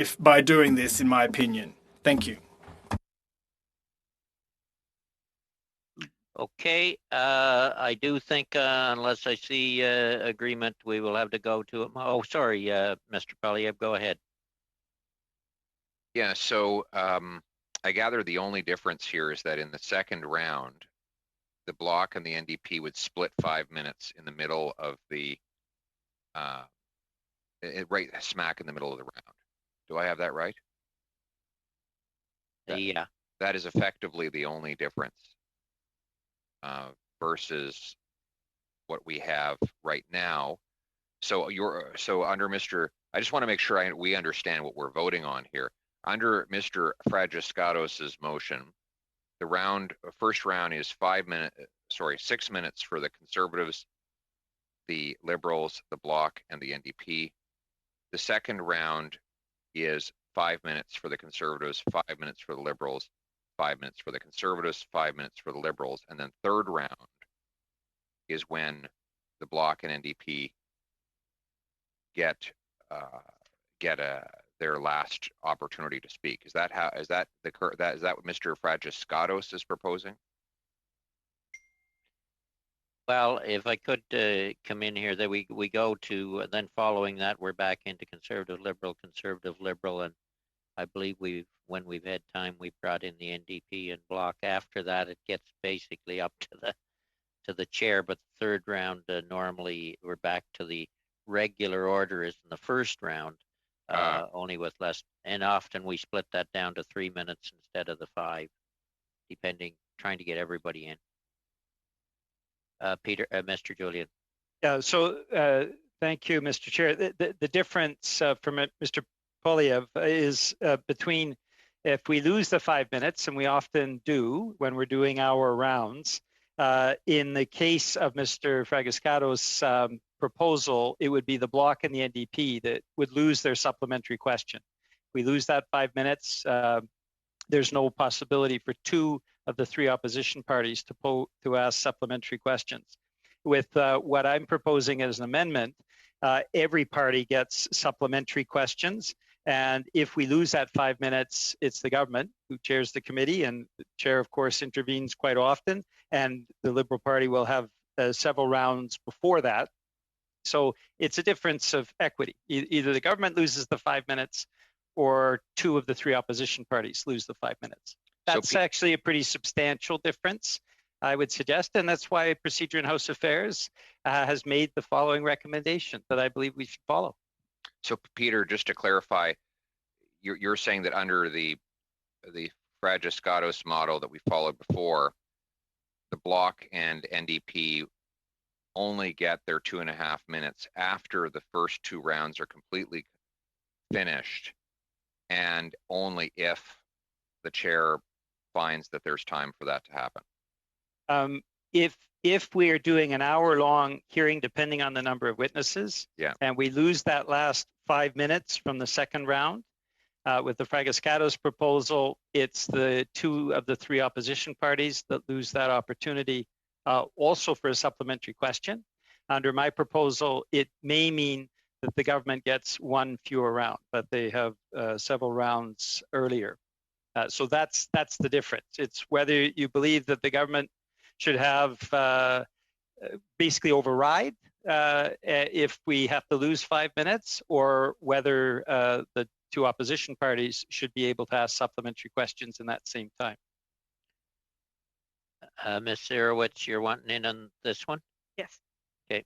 if by doing this, in my opinion. Thank you. Okay, I do think unless I see agreement, we will have to go to it. Oh, sorry, Mr. Poilievre, go ahead. Yeah, so I gather the only difference here is that in the second round, the Bloc and the NDP would split 5 minutes in the middle of the, right smack in the middle of the round. Do I have that right? Yeah. That is effectively the only difference versus what we have right now. So under Mr. I just want to make sure we understand what we're voting on here. Under Mr. Fragiskatos's motion, the first round is 6 minutes for the Conservatives, the Liberals, the Bloc, and the NDP. The second round is 5 minutes for the Conservatives, 5 minutes for the Liberals, 5 minutes for the Conservatives, 5 minutes for the Liberals, and then third round is when the Bloc and NDP get their last opportunity to speak. Is that what Mr. Fragiskatos is proposing? Well, if I could come in here, that we go to then following that we're back into conservative liberal, and I believe when we've had time we brought in the NDP and Bloc. After that, it gets basically up to the chair. But the third round normally we're back to the regular order as in the first round, only with less, and often we split that down to 3 minutes instead of the 5, trying to get everybody in. Mr. Julian. Yeah, so thank you, Mr. Chair. The difference from Mr. Poilievre is between if we lose the 5 minutes, and we often do when we're doing our rounds, in the case of Mr. Fragiskatos' proposal, it would be the Bloc and the NDP that would lose their supplementary question. If we lose that 5 minutes, there's no possibility for 2 of the 3 opposition parties to ask supplementary questions. With what I'm proposing as an amendment, every party gets supplementary questions. And if we lose that 5 minutes, it's the government who chairs the committee, and the chair, of course, intervenes quite often. And the Liberal Party will have several rounds before that. So it's a difference of equity. Either the government loses the 5 minutes or 2 of the 3 opposition parties lose the 5 minutes. That's actually a pretty substantial difference, I would suggest, and that's why Procedure in House Affairs has made the following recommendation that I believe we should follow. So, Peter, just to clarify, you're saying that under the Fragiskatos model that we followed before, the Bloc and NDP only get their 2.5 minutes after the first 2 rounds are completely finished, and only if the chair finds that there's time for that to happen. If we are doing an hour-long hearing, depending on the number of witnesses, and we lose that last 5 minutes from the second round, with the Fragiskatos proposal, it's the 2 of the 3 opposition parties that lose that opportunity also for a supplementary question. Under my proposal, it may mean that the government gets 1 fewer round, but they have several rounds earlier. So that's the difference. It's whether you believe that the government should have basically override if we have to lose 5 minutes, or whether the 2 opposition parties should be able to ask supplementary questions in that same time. Ms. Sirowitz, you're wanting in on this one? Yes. Okay.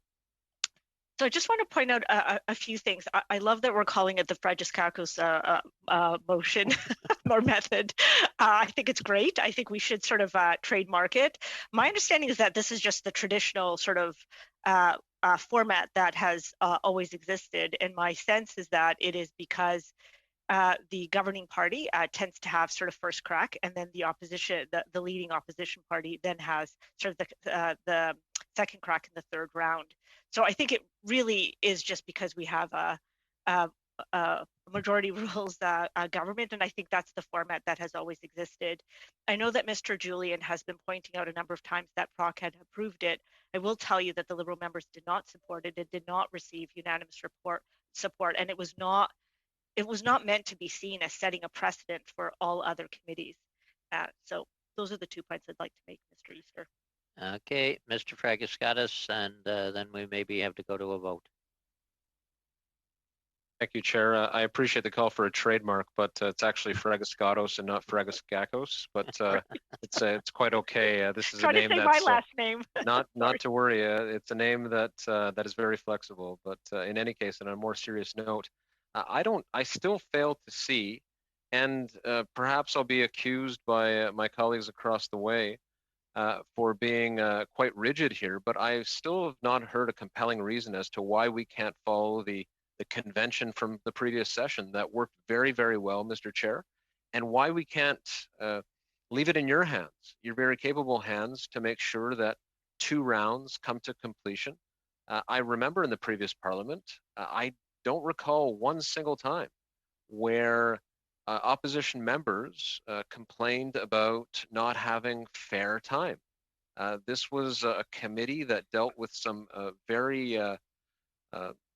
So I just want to point out a few things. I love that we're calling it the Fragiskatos motion or method. I think it's great. I think we should sort of trademark it. My understanding is that this is just the traditional sort of format that has always existed. And my sense is that it is because the governing party tends to have sort of first crack, and then the opposition, the leading opposition party, then has sort of the second crack in the third round. So I think it really is just because we have a majority rules government, and I think that's the format that has always existed. I know that Mr. Julian has been pointing out a number of times that PROC had approved it. I will tell you that the Liberal members did not support it. It did not receive unanimous support, and it was not it was not meant to be seen as setting a precedent for all other committees. So those are the 2 points I'd like to make, Mr. Easter. Okay, Mr. Fragiskatis, and then we maybe have to go to a vote. Thank you, Chair. I appreciate the call for a trademark, but it's actually Fragiskatos and not Fragiskakos. But it's quite okay. This is a name that's that's my last name. not to worry. It's a name that that is very flexible. But in any case, on a more serious note, I still fail to see, and perhaps I'll be accused by my colleagues across the way for being quite rigid here. But I still have not heard a compelling reason as to why we can't follow the convention from the previous session that worked very, very well, Mr. Chair, and why we can't leave it in your hands, your very capable hands, to make sure that 2 rounds come to completion. I remember in the previous Parliament, I don't recall one single time where opposition members complained about not having fair time. This was a committee that dealt with some very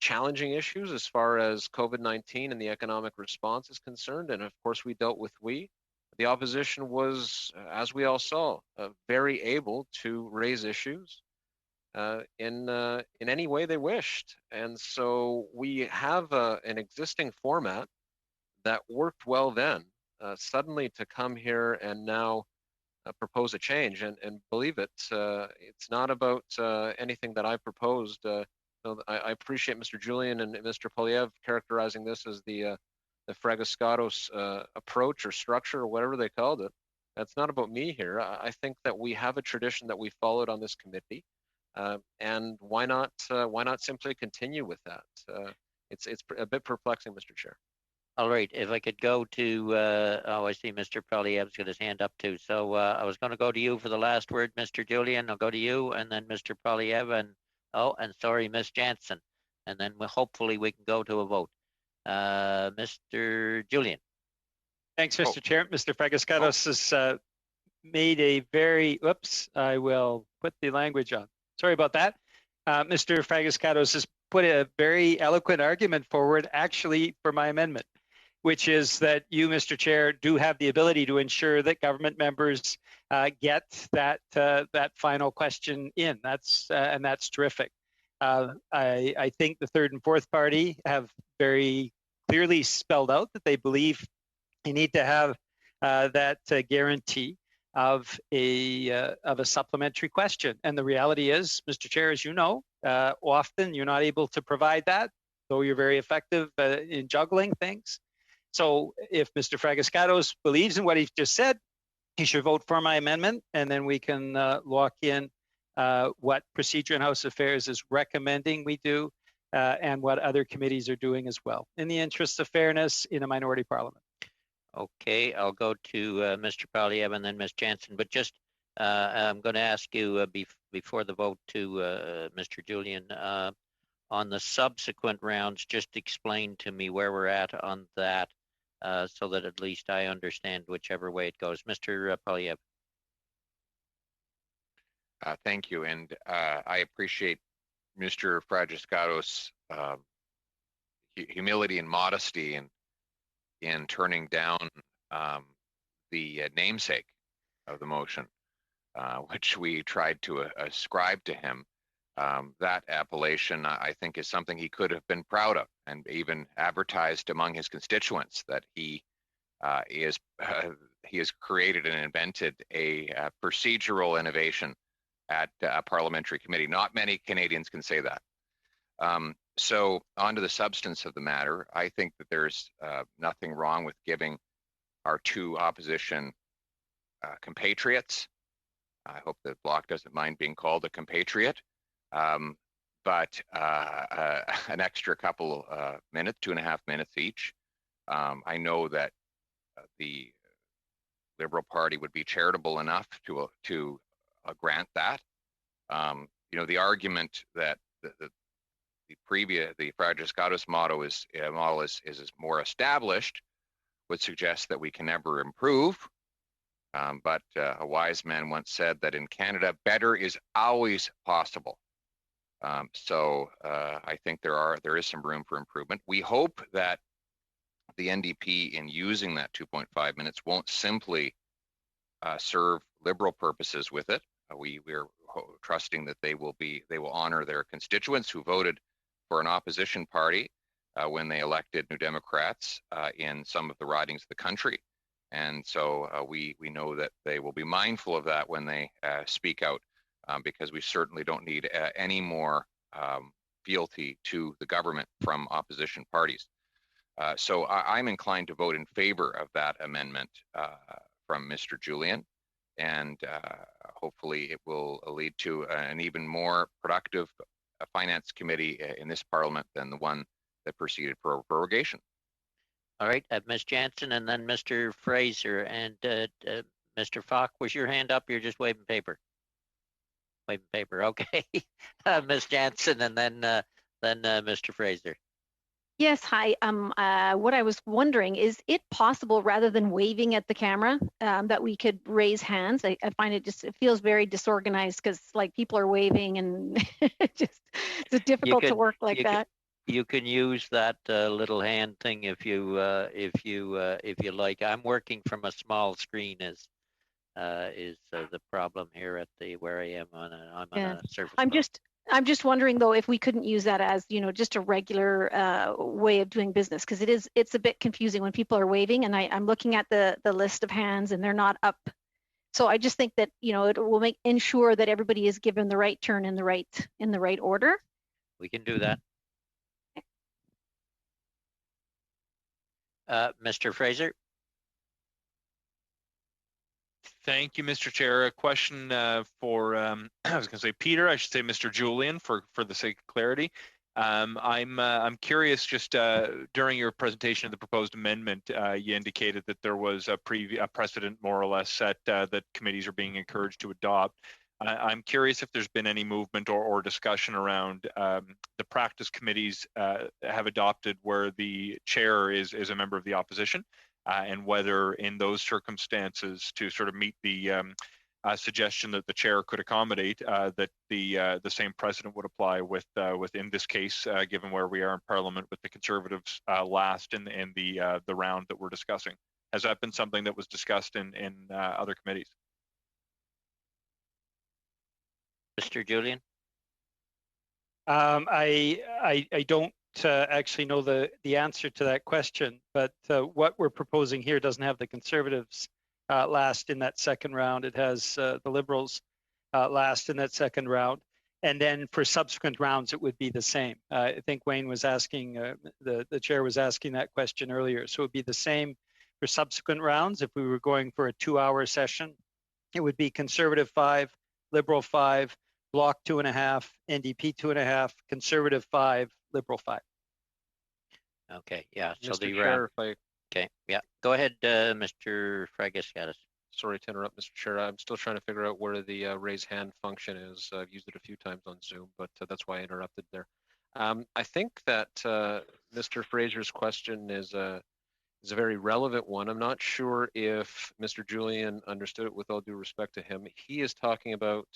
challenging issues as far as COVID-19 and the economic response is concerned. And of course, we dealt with the opposition was, as we all saw, very able to raise issues in any way they wished. And so we have an existing format that worked well then, suddenly to come here and now propose a change. And believe it, it's not about anything that I proposed. So I appreciate Mr. Julian and Mr. Poilievre characterizing this as the Fragiskatos approach or structure or whatever they called it. That's not about me here. I think that we have a tradition that we followed on this committee, and why not simply continue with that? It's a bit perplexing, Mr. Chair. All right, if I could go to, I see Mr. Poilievre's got his hand up too. So I was going to go to you for the last word, Mr. Julian. I'll go to you, and then Mr. Poilievre, and sorry, Ms. Jansen. And then hopefully we can go to a vote. Mr. Julian. Thanks, Mr. Chair. Mr. Fragiskatos has made a very, I will put the language on. Sorry about that. Mr. Fragiskatos has put a very eloquent argument forward, actually, for my amendment, which is that you, Mr. Chair, do have the ability to ensure that government members get that final question in. And that's terrific. I think the third and fourth party have very clearly spelled out that they believe you need to have that guarantee of a supplementary question. And the reality is, Mr. Chair, as you know, often you're not able to provide that, though you're very effective in juggling things. So if Mr. Fragiskatos believes in what he's just said, he should vote for my amendment, and then we can lock in what Procedure and House Affairs is recommending we do, and what other committees are doing as well, in the interest of fairness in a minority parliament. Okay, I'll go to Mr. Poilievre and then Ms. Jansen, but just I'm going to ask you before the vote to Mr. Julian, on the subsequent rounds, just explain to me where we're at on that, so that at least I understand whichever way it goes. Mr. Poilievre. Thank you, and I appreciate Mr. Fragiskatos' humility and modesty in turning down the namesake of the motion, which we tried to ascribe to him. That appellation, I think, is something he could have been proud of, and even advertised among his constituents that he has created and invented a procedural innovation at a parliamentary committee. Not many Canadians can say that. So on to the substance of the matter, I think that there's nothing wrong with giving our 2 opposition compatriots, I hope the bloc doesn't mind being called a compatriot, but an extra couple minutes, 2.5 minutes each. I know that the Liberal Party would be charitable enough to grant that. You know, the argument that the Fragiskatos model is more established would suggest that we can never improve. But a wise man once said that in Canada, better is always possible. So I think there is some room for improvement. We hope that the NDP in using that 2.5 minutes won't simply serve Liberal purposes with it. We're trusting that they will honor their constituents who voted for an opposition party when they elected New Democrats in some of the ridings of the country. And so we know that they will be mindful of that when they speak out, because we certainly don't need any more fealty to the government from opposition parties. So I'm inclined to vote in favor of that amendment from Mr. Julian, and hopefully it will lead to an even more productive finance committee in this parliament than the one that preceded prorogation. All right, Ms. Jansen and then Mr. Fraser. And Mr. Falk, was your hand up? You're just waving paper. Waving paper, okay. Ms. Jansen and then Mr. Fraser. Yes, hi. What I was wondering, is it possible, rather than waving at the camera, that we could raise hands? I find it feels very disorganized, because like people are waving and it's difficult to work like that. You can use that little hand thing if you like. I'm working from a small screen is the problem here at where I am on a surface. I'm just wondering though, if we couldn't use that as, just a regular way of doing business, because it's a bit confusing when people are waving, and I'm looking at the list of hands and they're not up. So I just think that it will ensure that everybody is given the right turn in the right order. We can do that. Mr. Fraser. Thank you, Mr. Chair. A question for, I was going to say Peter, I should say Mr. Julian for the sake of clarity. I'm curious, just during your presentation of the proposed amendment, you indicated that there was a precedent more or less set that committees are being encouraged to adopt. I'm curious if there's been any movement or discussion around the practice committees have adopted where the chair is a member of the opposition, and whether in those circumstances, to sort of meet the suggestion that the chair could accommodate, that the same precedent would apply within this case, given where we are in Parliament with the Conservatives last in the round that we're discussing. Has that been something that was discussed in other committees? Mr. Julian? I don't actually know the answer to that question, but what we're proposing here doesn't have the Conservatives last in that second round. It has the Liberals last in that second round. And then for subsequent rounds, it would be the same. I think Wayne was asking, the chair was asking that question earlier. So it would be the same for subsequent rounds. If we were going for a 2-hour session, it would be Conservative 5, Liberal 5, Bloc 2.5, NDP 2.5, Conservative 5, Liberal 5. Okay, yeah. So Mr. Chair, okay, yeah. Go ahead, Mr. Fragascatis. Sorry to interrupt, Mr. Chair. I'm still trying to figure out where the raise hand function is. I've used it a few times on Zoom, but that's why I interrupted there. I think that Mr. Fraser's question is a very relevant one. I'm not sure if Mr. Julian understood it, with all due respect to him. He is talking about,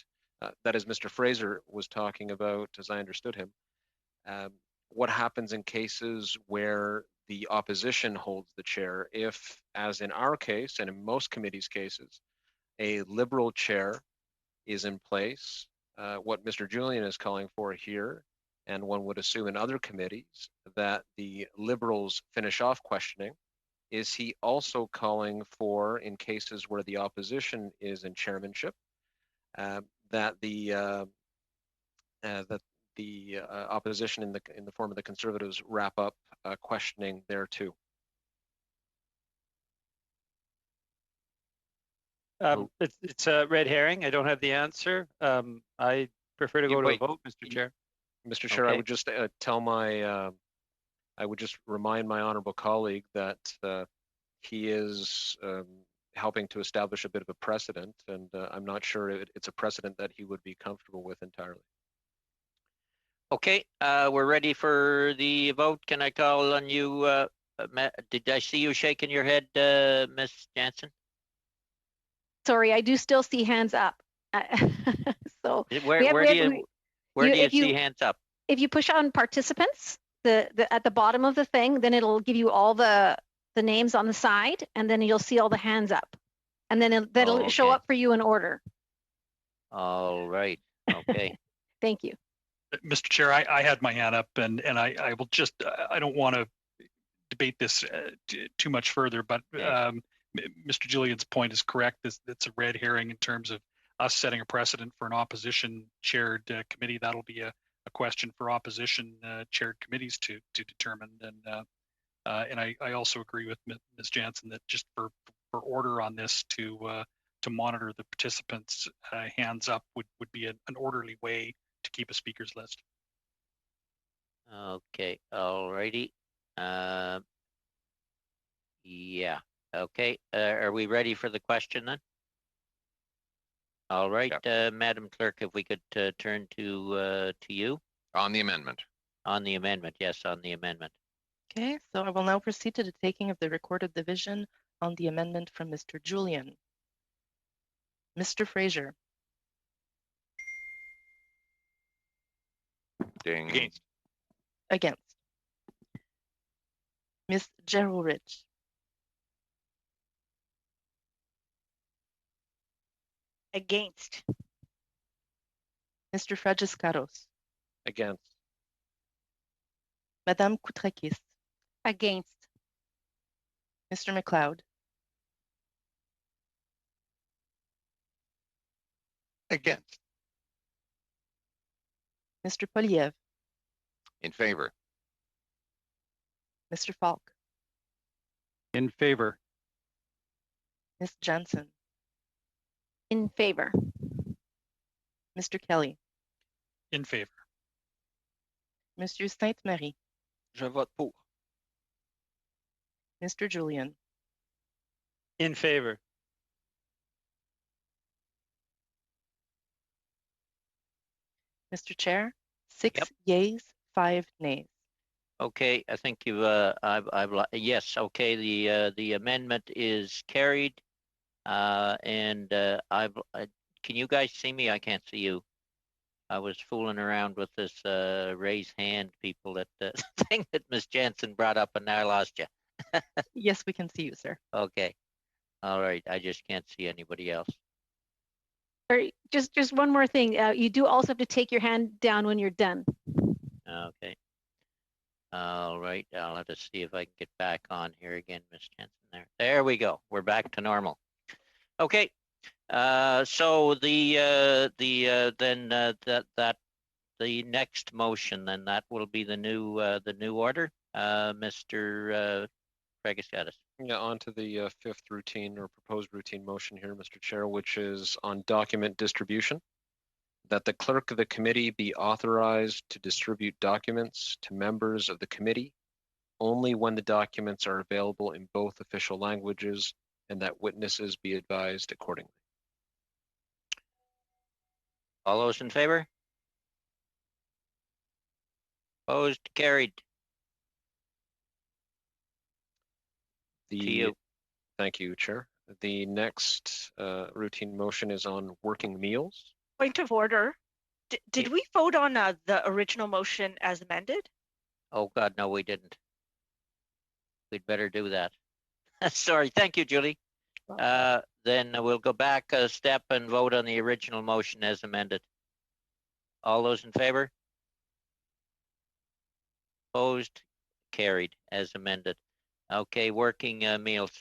that is, Mr. Fraser was talking about, as I understood him, what happens in cases where the opposition holds the chair if, as in our case and in most committees' cases, a Liberal chair is in place. What Mr. Julian is calling for here, and one would assume in other committees, that the Liberals finish off questioning. Is he also calling for, in cases where the opposition is in chairmanship, that the opposition in the form of the Conservatives wrap up questioning there too? It's a red herring. I don't have the answer. I prefer to go to a vote, Mr. Chair. Mr. Chair, okay. I would just I would just remind my honourable colleague that he is helping to establish a bit of a precedent, and I'm not sure it's a precedent that he would be comfortable with entirely. Okay, we're ready for the vote. Can I call on you? Did I see you shaking your head, Ms. Jansen? Sorry, I do still see hands up. So where do you see hands up? If you push on participants, at the bottom of the thing, then it'll give you all the the names on the side, and then you'll see all the hands up. And then that'll Oh, show okay. up for you in order. All right. Okay. Thank you. Mr. Chair, I had my hand up, and I will just, I don't want to debate this too much further, but Yes. Mr. Julian's point is correct. It's a red herring in terms of us setting a precedent for an opposition chaired committee. That'll be a question for opposition chaired committees to determine. And I also agree with Ms. Jansen that just for order on this to monitor the participants' hands up would be an orderly way to keep a speakers list. Okay. All righty. Yeah. Okay. Are we ready for the question then? All right, Madam Clerk, if we could turn to you On the amendment. on the amendment. Yes, on the amendment. Okay, so I will now proceed to the taking of the recorded division on the amendment from Mr. Julian. Mr. Fraser. Ding. Against. Against. Ms. Gerald Rich. Against. Mr. Fragiscaros. Against. Madame Koutrakis. Against. Mr. McLeod. Against. Mr. Poilievre. In favor. Mr. Falk. In favor. Ms. Jansen. In favor. Mr. Kelly. In favor. Monsieur Sainte-Marie. Je vote pour. Mr. Julian. In favor. Mr. Chair, 6 yeas, 5 nays. Okay, I think you've yes. Okay, the amendment is carried. And can you guys see me? I can't see you. I was fooling around with this raise hand people that thing that Miss Jansen brought up, and now I lost you. Yes, we can see you, sir. Okay. All right. I just can't see anybody else. Or just one more thing. You do also have to take your hand down when you're done. Okay. All right. I'll have to see if I can get back on here again, Miss Jansen. There we go. We're back to normal. Okay. So the next motion, then that will be the new order. Mr. Pregascatis. Yeah, on to the fifth routine or proposed routine motion here, Mr. Chair, which is on document distribution. That the clerk of the committee be authorized to distribute documents to members of the committee only when the documents are available in both official languages, and that witnesses be advised accordingly. All those in favor? Opposed? Carried. To you. Thank you, Chair. The next routine motion is on working meals. Point of order. Did we vote on the original motion as amended? Oh God, no, we didn't. We'd better do that. Sorry. Thank you, Julie. Then we'll go back a step and vote on the original motion as amended. All those in favor? Opposed? Carried as amended. Okay, working meals.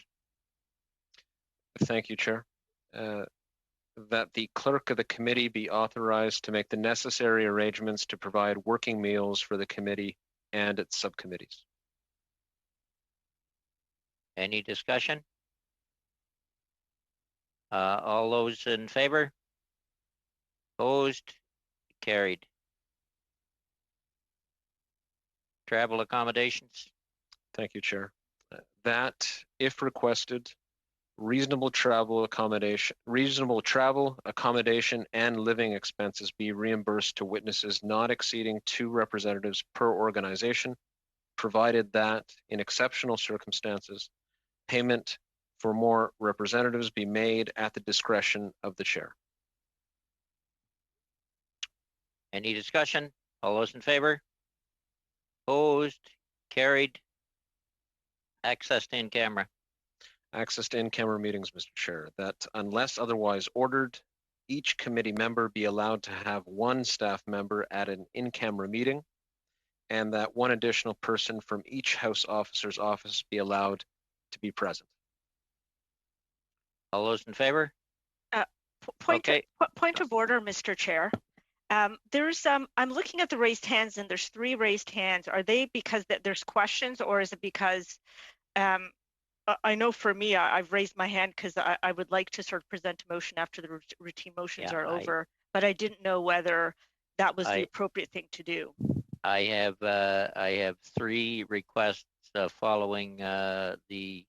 Thank you, Chair. That the clerk of the committee be authorized to make the necessary arrangements to provide working meals for the committee and its subcommittees. Any discussion? All those in favor? Opposed? Carried. Travel accommodations. Thank you, Chair. That, if requested, reasonable travel, accommodation, and living expenses be reimbursed to witnesses not exceeding 2 representatives per organization, provided that, in exceptional circumstances, payment for more representatives be made at the discretion of the chair. Any discussion? All those in favor? Opposed? Carried. Access to in-camera. Access to in-camera meetings, Mr. Chair, that unless otherwise ordered, each committee member be allowed to have one staff member at an in-camera meeting, and that one additional person from each House officer's office be allowed to be present. All those in favor? Point Okay. of order, Mr. Chair. I'm looking at the raised hands, and there's 3 raised hands. Are they because there's questions, or is it because I know for me, I've raised my hand because I would like to sort of present a motion after the routine motions are over, but I didn't know whether that was the appropriate thing to do. I have 3 requests following the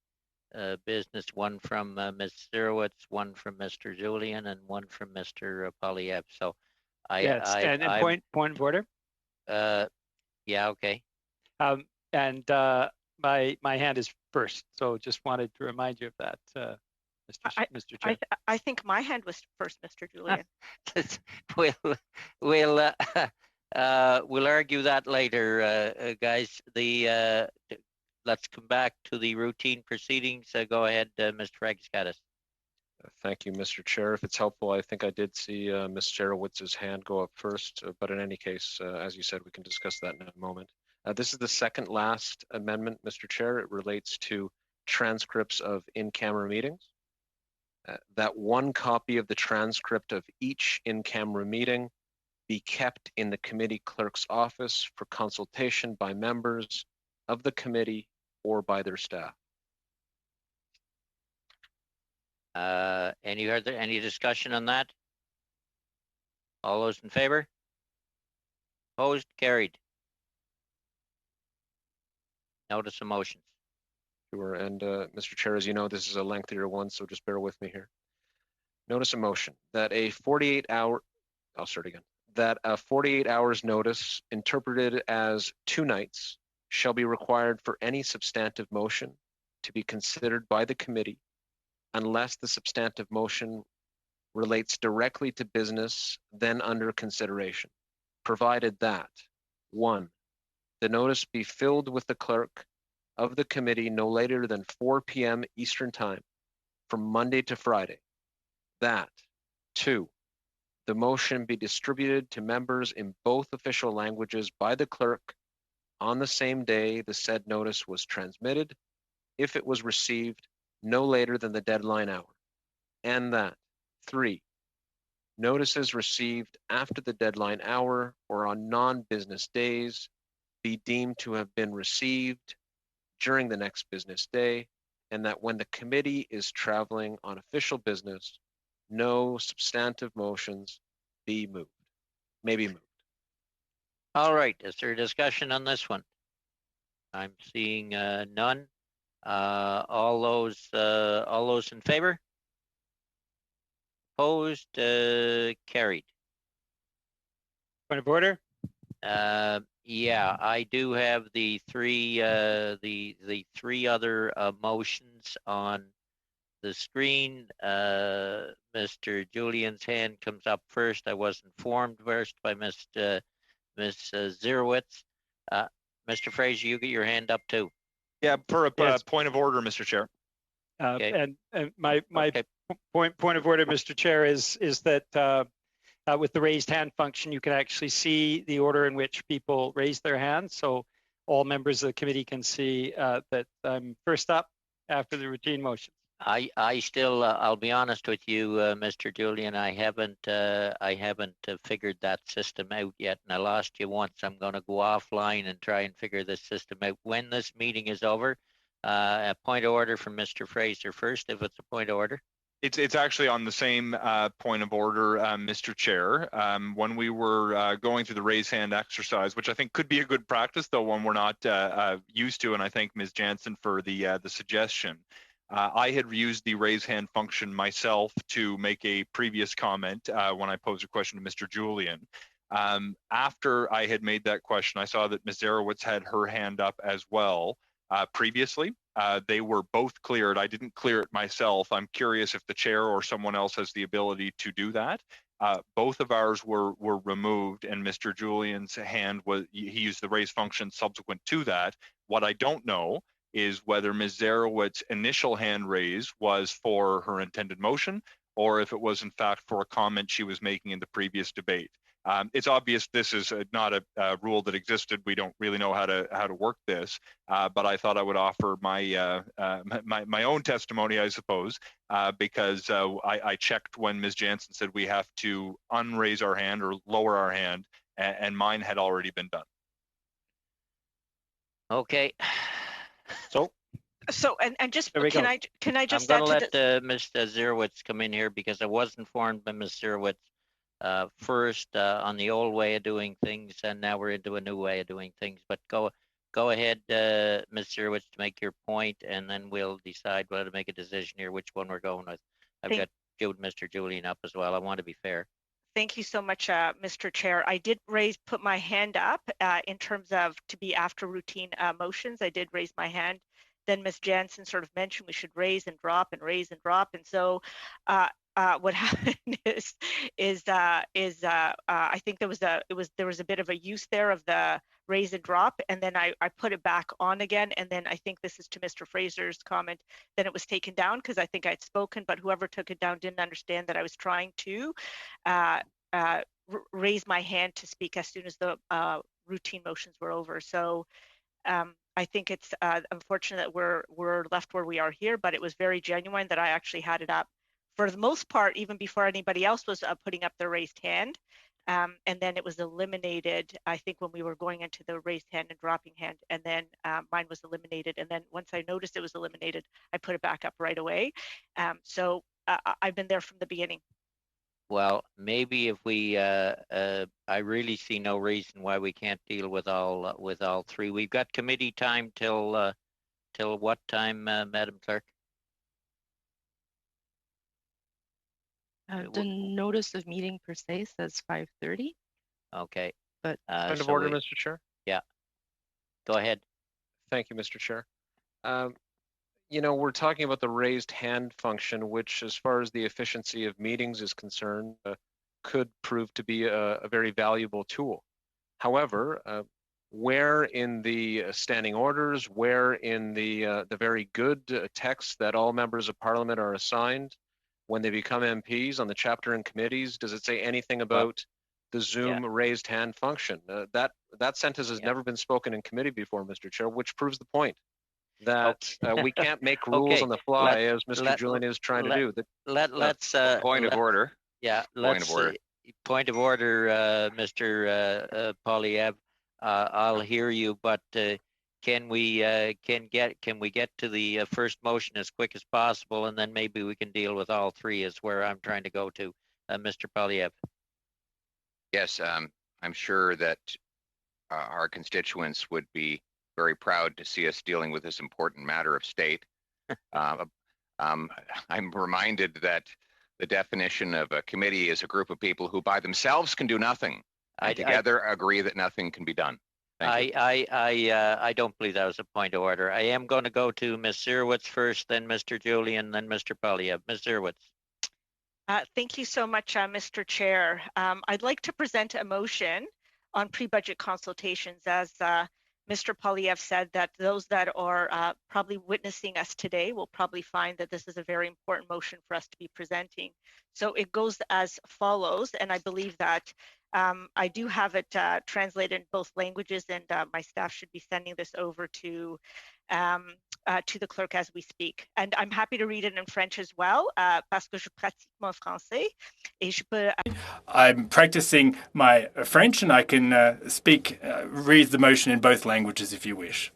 business, one from Ms. Zerowitz, one from Mr. Julian, and one from Mr. Poilievre. So point of order. Yeah, okay. My hand is first, so just wanted to remind you of that, Mr. Chair. I think my hand was first, Mr. Julian. We'll argue that later, guys. Let's come back to the routine proceedings. Go ahead, Mr. Fragaskatis. Thank you, Mr. Chair. If it's helpful, I think I did see Ms. Jerowitz's hand go up first, but in any case, as you said, we can discuss that in a moment. This is the second last amendment, Mr. Chair. It relates to transcripts of in-camera meetings. That one copy of the transcript of each in-camera meeting be kept in the committee clerk's office for consultation by members of the committee or by their staff. Any discussion on that? All those in favor? Opposed? Carried. Notice of motions. Sure, and Mr. Chair, as you know, this is a lengthier one, so just bear with me here. Notice of motion that a 48 hours notice interpreted as 2 nights shall be required for any substantive motion to be considered by the committee unless the substantive motion relates directly to business then under consideration, provided that 1, the notice be filled with the clerk of the committee no later than 4 p.m. Eastern Time from Monday to Friday. That 2, the motion be distributed to members in both official languages by the clerk on the same day the said notice was transmitted, if it was received no later than the deadline hour. And that 3, notices received after the deadline hour or on non-business days be deemed to have been received during the next business day, and that when the committee is traveling on official business, no substantive motions may be moved. All right, is there a discussion on this one? I'm seeing none. All those in favor? Opposed? Carried. Point of order. Yeah, I do have the 3 other motions on the screen. Mr. Julian's hand comes up first. I was informed first by Ms. Zerowitz. Mr. Fraser, you get your hand up too. Yeah, for a point of order, Mr. Chair. Okay. And my point of order, Mr. Chair, is that with the raised hand function, you can actually see the order in which people raise their hands. So all members of the committee can see that I'm first up after the routine motions. I still, I'll be honest with you, Mr. Julian, I haven't figured that system out yet, and I lost you once. I'm going to go offline and try and figure this system out when this meeting is over. A point of order from Mr. Fraser first, if it's a point of order. It's actually on the same point of order, Mr. Chair. When we were going through the raise hand exercise, which I think could be a good practice, though one we're not used to, and I thank Ms. Jansen for the suggestion. I had used the raise hand function myself to make a previous comment when I posed a question to Mr. Julian. After I had made that question, I saw that Ms. Zerowitz had her hand up as well previously. They were both cleared. I didn't clear it myself. I'm curious if the chair or someone else has the ability to do that. Both of ours were removed, and Mr. Julian's hand he used the raise function subsequent to that. What I don't know is whether Ms. Zarowitz's initial hand raise was for her intended motion, or if it was in fact for a comment she was making in the previous debate. It's obvious this is not a rule that existed. We don't really know how to work this, but I thought I would offer my my own testimony, I suppose, because I checked when Ms. Jansen said we have to unraise our hand or lower our hand, and mine had already been done. Okay. So and just There we can go. I just I'm going add to let Ms. Zerowitz come in here because I was informed by Ms. Zerowitz first on the old way of doing things, and now we're into a new way of doing things. But go ahead, Ms. Zerowitz, to make your point, and then we'll decide whether to make a decision here, which one we're going with. I've got Mr. Julian up as well. I want to be fair. Thank you so much, Mr. Chair. I did put my hand up in terms of to be after routine motions. I did raise my hand. Then Ms. Jansen sort of mentioned we should raise and drop and raise and drop. And so what happened is I think there was a bit of a use there of the raise and drop, and then I put it back on again, and then I think this is to Mr. Fraser's comment, then it was taken down because I think I'd spoken, but whoever took it down didn't understand that I was trying to raise my hand to speak as soon as the routine motions were over. So I think it's unfortunate that we're left where we are here, but it was very genuine that I actually had it up for the most part, even before anybody else was putting up their raised hand. And then it was eliminated, I think, when we were going into the raised hand and dropping hand, and then mine was eliminated. And then once I noticed it was eliminated, I put it back up right away. So I've been there from the beginning. Well, maybe if we, I really see no reason why we can't deal with all three. We've got committee time till what time, Madam Clerk? The notice of meeting per se says 5:30. Okay. But point of order, Mr. Chair. Yeah. Go ahead. Thank you, Mr. Chair. You know, we're talking about the raised hand function, which, as far as the efficiency of meetings is concerned, could prove to be a very valuable tool. However, where in the standing orders, where in the very good text that all members of Parliament are assigned when they become MPs on the chapter and committees, does it say anything about the Zoom raised hand function? That sentence has never been spoken in committee before, Mr. Chair, which proves the point that we can't make rules on the fly, as Mr. Julian is trying to do. Let's point of order. Yeah, point of order. Point of order, Mr. Poilievre. I'll hear you, but can we get to the first motion as quick as possible, and then maybe we can deal with all three, is where I'm trying to go to, Mr. Poilievre. Yes, I'm sure that our constituents would be very proud to see us dealing with this important matter of state. I'm reminded that the definition of a committee is a group of people who by themselves can do nothing, and together agree that nothing can be done. I don't believe that was a point of order. I am going to go to Ms. Zerowitz first, then Mr. Julian, then Mr. Poilievre. Ms. Zerowitz. Thank you so much, Mr. Chair. I'd like to present a motion on pre-budget consultations. As Mr. Poilievre said, that those that are probably witnessing us today will probably find that this is a very important motion for us to be presenting. So it goes as follows, and I believe that I do have it translated in both languages, and my staff should be sending this over to the clerk as we speak. And I'm happy to read it in French as well, parce que je pratique mon français. Et je peux... I'm practicing my French, and I can read the motion in both languages if you wish.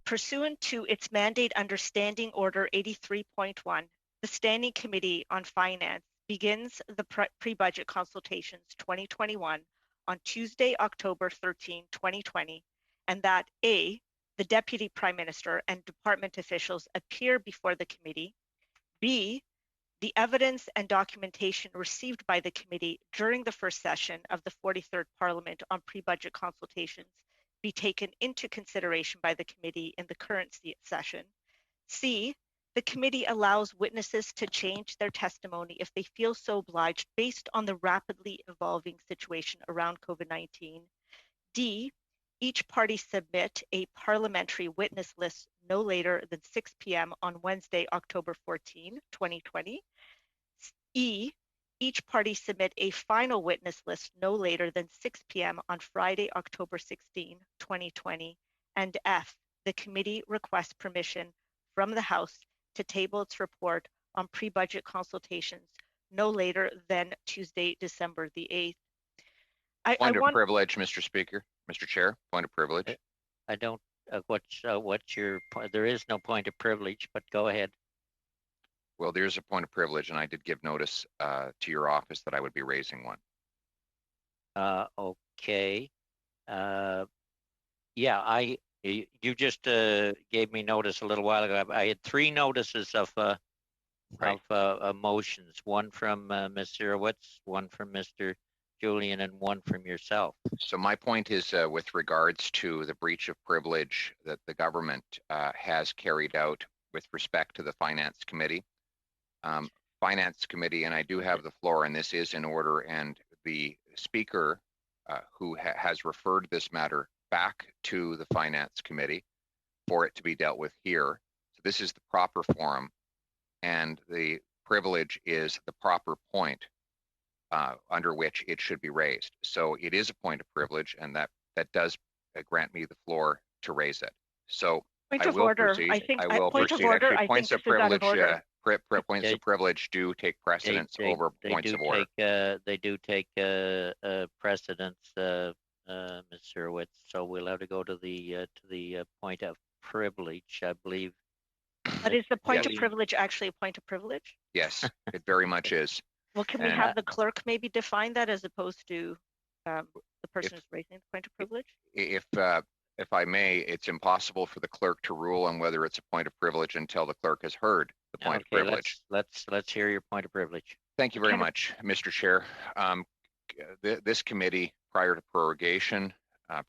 Pursuant to its mandate under Standing Order 83.1, the Standing Committee on Finance begins the pre-budget consultations 2021 on Tuesday, October 13, 2020, and that A, the Deputy Prime Minister and department officials appear before the committee. B, the evidence and documentation received by the committee during the first session of the 43rd Parliament on pre-budget consultations be taken into consideration by the committee in the current session. C, the committee allows witnesses to change their testimony if they feel so obliged based on the rapidly evolving situation around COVID-19. D, each party submit a parliamentary witness list no later than 6 p.m. on Wednesday, October 14, 2020. E, each party submit a final witness list no later than 6 p.m. on Friday, October 16, 2020. And F, the committee requests permission from the House to table its report on pre-budget consultations no later than Tuesday, December the 8th. Point of privilege, Mr. Speaker, Mr. Chair, point of privilege. I don't, what's your point? There is no point of privilege, but go ahead. Well, there's a point of privilege, and I did give notice to your office that I would be raising one. Okay. Yeah, you just gave me notice a little while ago. I had 3 notices of motions, one from Ms. Zerowitz, one from Mr. Julian, and one from yourself. So my point is with regards to the breach of privilege that the government has carried out with respect to the Finance Committee. Finance Committee, and I do have the floor, and this is in order, and the Speaker who has referred this matter back to the Finance Committee for it to be dealt with here. So this is the proper forum, and the privilege is the proper point under which it should be raised. So it is a point of privilege, and that does grant me the floor to raise it. So point of order. Proceed. I think I will point proceed. of order. Actually, I points think of this is out of privilege. order. Points of privilege do take precedence over points of order. They do take precedence, Ms. Zerowitz. So we'll have to go to the point of privilege, I believe. But is the point of privilege actually a point of privilege? Yes, it very much is. Well, can we have the clerk maybe define that as opposed to the person who's raising the point of privilege? If I may, it's impossible for the clerk to rule on whether it's a point of privilege until the clerk has heard the point of privilege. Let's hear your point of privilege. Thank you very much, Mr. Chair. This committee, prior to prorogation,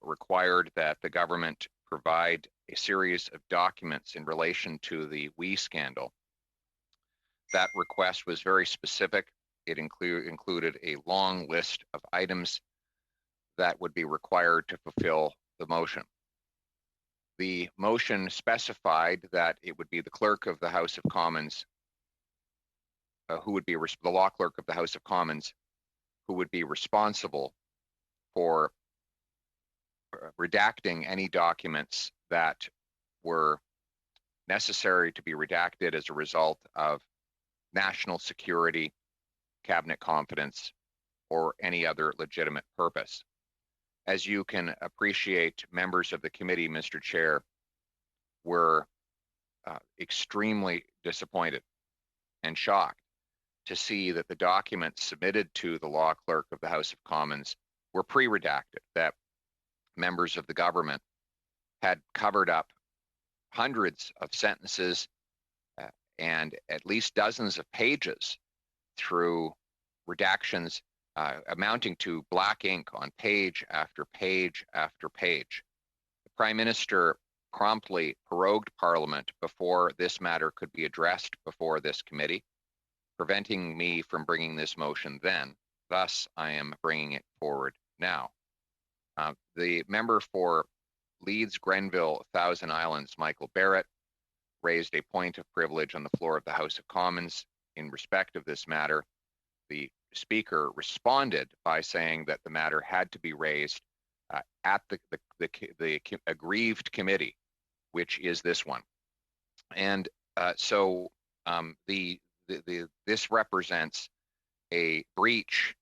required that the government provide a series of documents in relation to the WE scandal. That request was very specific. It included a long list of items that would be required to fulfill the motion. The motion specified that it would be the clerk of the House of Commons who would be the law clerk of the House of Commons who would be responsible for redacting any documents that were necessary to be redacted as a result of national security, cabinet confidence, or any other legitimate purpose. As you can appreciate, members of the committee, Mr. Chair, were extremely disappointed and shocked to see that the documents submitted to the law clerk of the House of Commons were pre-redacted, that members of the government had covered up hundreds of sentences and at least dozens of pages through redactions amounting to black ink on page after page after page. The Prime Minister promptly prorogued Parliament before this matter could be addressed before this committee, preventing me from bringing this motion then. Thus, I am bringing it forward now. The member for Leeds, Grenville, Thousand Islands, Michael Barrett, raised a point of privilege on the floor of the House of Commons in respect of this matter. The Speaker responded by saying that the matter had to be raised at the aggrieved committee, which is this one. And so this represents a breach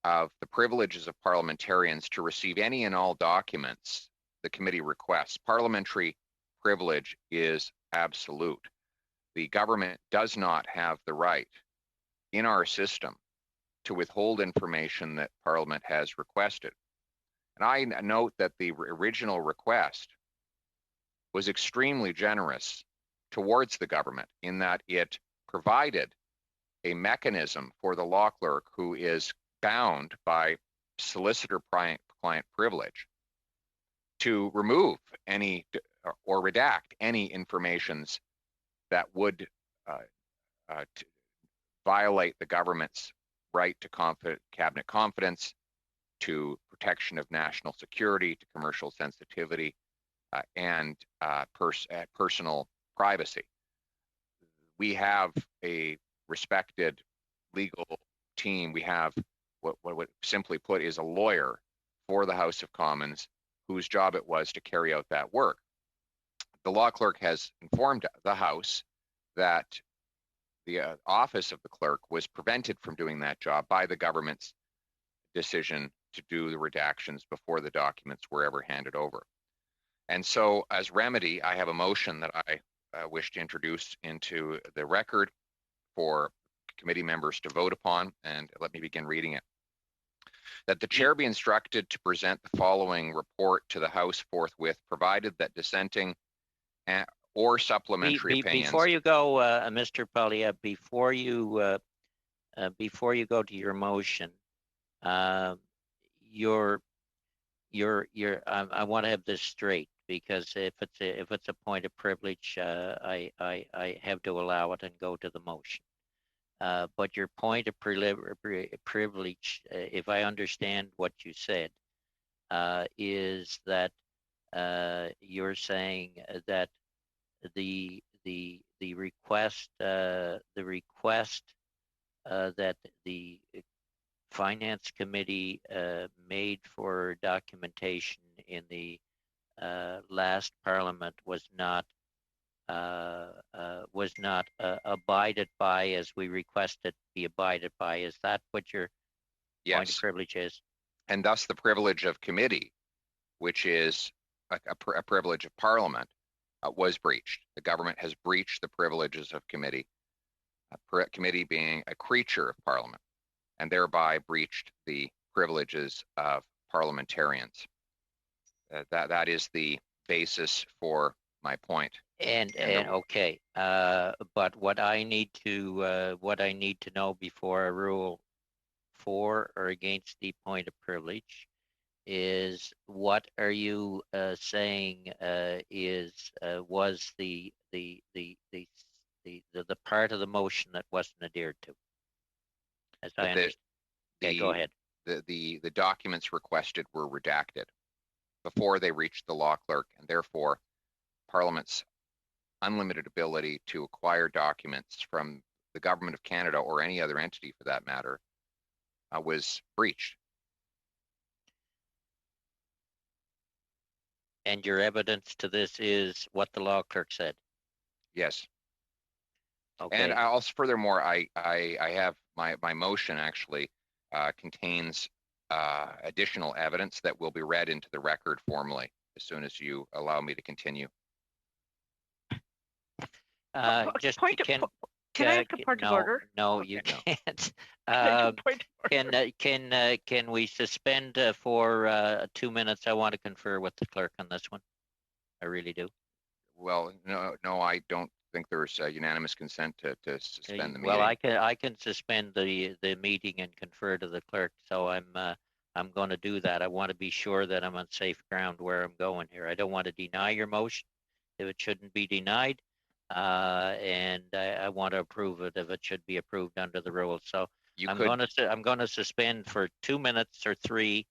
of the privileges of parliamentarians to receive any and all documents the committee requests. Parliamentary privilege is absolute. The government does not have the right in our system to withhold information that Parliament has requested. And I note that the original request was extremely generous towards the government in that it provided a mechanism for the law clerk who is bound by solicitor-client privilege to remove any or redact any informations that would violate the government's right to cabinet confidence, to protection of national security, to commercial sensitivity, and personal privacy. We have a respected legal team. We have what simply put is a lawyer for the House of Commons whose job it was to carry out that work. The law clerk has informed the House that the office of the clerk was prevented from doing that job by the government's decision to do the redactions before the documents were ever handed over. And so as remedy, I have a motion that I wish to introduce into the record for committee members to vote upon, and let me begin reading it. That the chair be instructed to present the following report to the House forthwith, provided that dissenting or supplementary opinions. Before you go, Mr. Poilievre, before you go to your motion, I want to have this straight, because if it's a point of privilege, I have to allow it and go to the motion. But your point of privilege, if I understand what you said, is that you're saying that the request that the Finance Committee made for documentation in the last Parliament was not abided by as we requested be abided by. Is that what your point of privilege is? And thus the privilege of committee, which is a privilege of Parliament, was breached. The government has breached the privileges of committee, committee being a creature of Parliament, and thereby breached the privileges of parliamentarians. That is the basis for my point. And okay, but what I need to know before I rule for or against the point of privilege is, what are you saying was the part of the motion that wasn't adhered to? As I understand. Okay, go ahead. The documents requested were redacted before they reached the law clerk, and therefore Parliament's unlimited ability to acquire documents from the Government of Canada or any other entity for that matter was breached. And your evidence to this is what the law clerk said? Yes. Okay. And also, furthermore, I have my motion actually contains additional evidence that will be read into the record formally as soon as you allow me to continue. Can I ask a point of order? No, you can't. Can we suspend for 2 minutes? I want to confer with the clerk on this one. I really do. Well, no, I don't think there's unanimous consent to suspend the meeting. Well, I can suspend the meeting and confer to the clerk. So I'm going to do that. I want to be sure that I'm on safe ground where I'm going here. I don't want to deny your motion if it shouldn't be denied. And I want to approve it if it should be approved under the rules. So I'm going to suspend for 2 minutes or 3